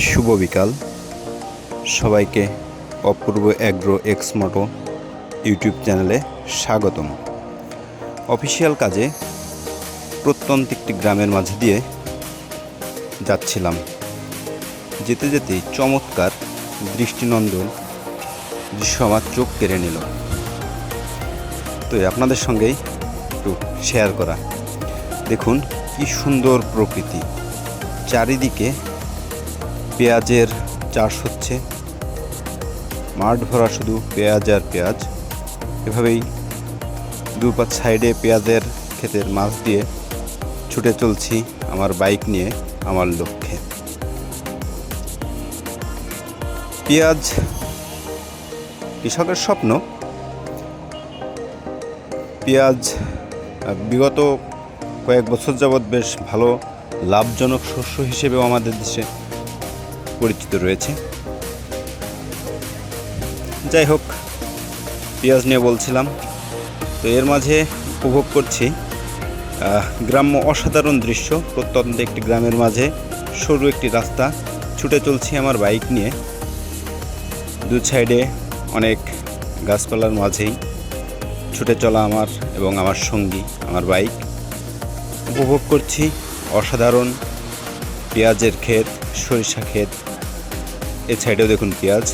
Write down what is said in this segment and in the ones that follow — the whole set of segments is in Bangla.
শুভ বিকাল সবাইকে। অপূর্ব অ্যাগ্রো এক্সমোটো ইউটিউব চ্যানেলে স্বাগতম। অফিসিয়াল কাজে প্রত্যন্ত একটি গ্রামের মাঝে দিয়ে যাচ্ছিলাম। যেতে যেতেই চমৎকার দৃষ্টিনন্দন দৃশ্য আমার চোখ কেড়ে নিল। তো আপনাদের সঙ্গেই একটু শেয়ার করা। দেখুন কি সুন্দর প্রকৃতি, চারিদিকে পেঁয়াজের চাষ হচ্ছে, মাঠ ভরা শুধু পেঁয়াজ আর পেঁয়াজ। এভাবেই দুপাশ সাইডে পেঁয়াজের ক্ষেতের মাছ দিয়ে ছুটে চলছি আমার বাইক নিয়ে আমার লক্ষ্যে। পেঁয়াজ কৃষকের স্বপ্ন। পেঁয়াজ বিগত কয়েক বছর যাবৎ বেশ ভালো লাভজনক শস্য হিসেবেও আমাদের দেশে পরিচিত রয়েছে। যাই হোক, পেঁয়াজ নিয়ে বলছিলাম। তো এর মাঝে উপভোগ করছি গ্রাম্য অসাধারণ দৃশ্য। প্রত্যন্ত একটি গ্রামের মাঝে সরু একটি রাস্তা, ছুটে চলছি আমার বাইক নিয়ে। দু সাইডে অনেক গাছপালার মাঝেই ছুটে চলা আমার এবং আমার সঙ্গী আমার বাইক। উপভোগ করছি অসাধারণ পেঁয়াজের ক্ষেত, সরিষা ক্ষেত। এ সাইডেও দেখুন পেঁয়াজ,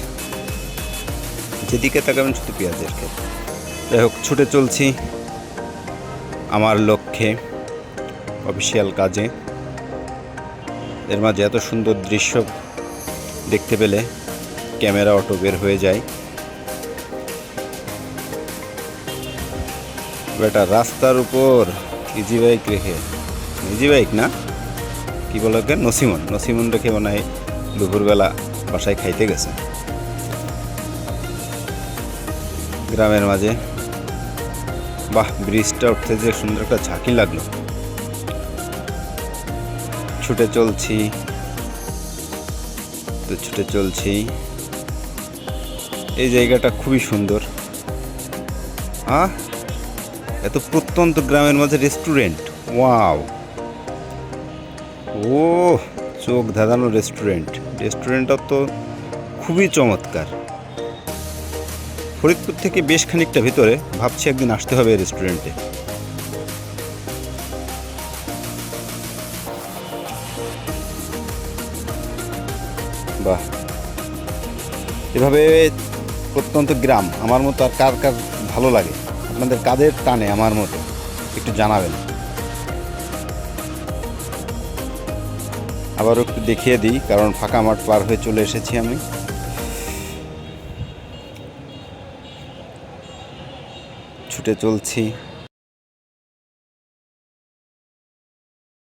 যেদিকে তাকাবেন শুধু পেঁয়াজের ক্ষেত। যাই হোক, ছুটে চলছি আমার লক্ষ্যে অফিসিয়াল কাজে। এর মাঝে এত সুন্দর দৃশ্য দেখতে পেলে ক্যামেরা অটো বের হয়ে যায়। বেটা রাস্তার উপর ইজি বাইক রেখে, ইজি বাইক না কি বলে ওকে, নসিমন রেখে মনে হয় দুপুরবেলা বাসায় খাইতে গেছে। গ্রামের মাঝে বাহ, ব্রিজটা উঠতে যে সুন্দর একটা ঝাঁকি লাগলো। ছুটে চলছি। এই জায়গাটা খুবই সুন্দর। এত প্রত্যন্ত গ্রামের মাঝে রেস্টুরেন্ট, ওয়াও! ও চোখ ধাঁধানো রেস্টুরেন্টটা তো খুবই চমৎকার। ফরিদপুর থেকে বেশ খানিকটা ভিতরে, ভাবছি একদিন আসতে হবে এই রেস্টুরেন্টে। বাহ, এভাবে প্রত্যন্ত গ্রাম আমার মতো আর কার কার ভালো লাগে, আপনাদের কাদের টানে আমার মতো, একটু জানাবেন। আবারও একটু দেখিয়ে দিই, কারণ ফাঁকা মাঠ পার হয়ে চলে এসেছি আমি। ছুটে চলছি।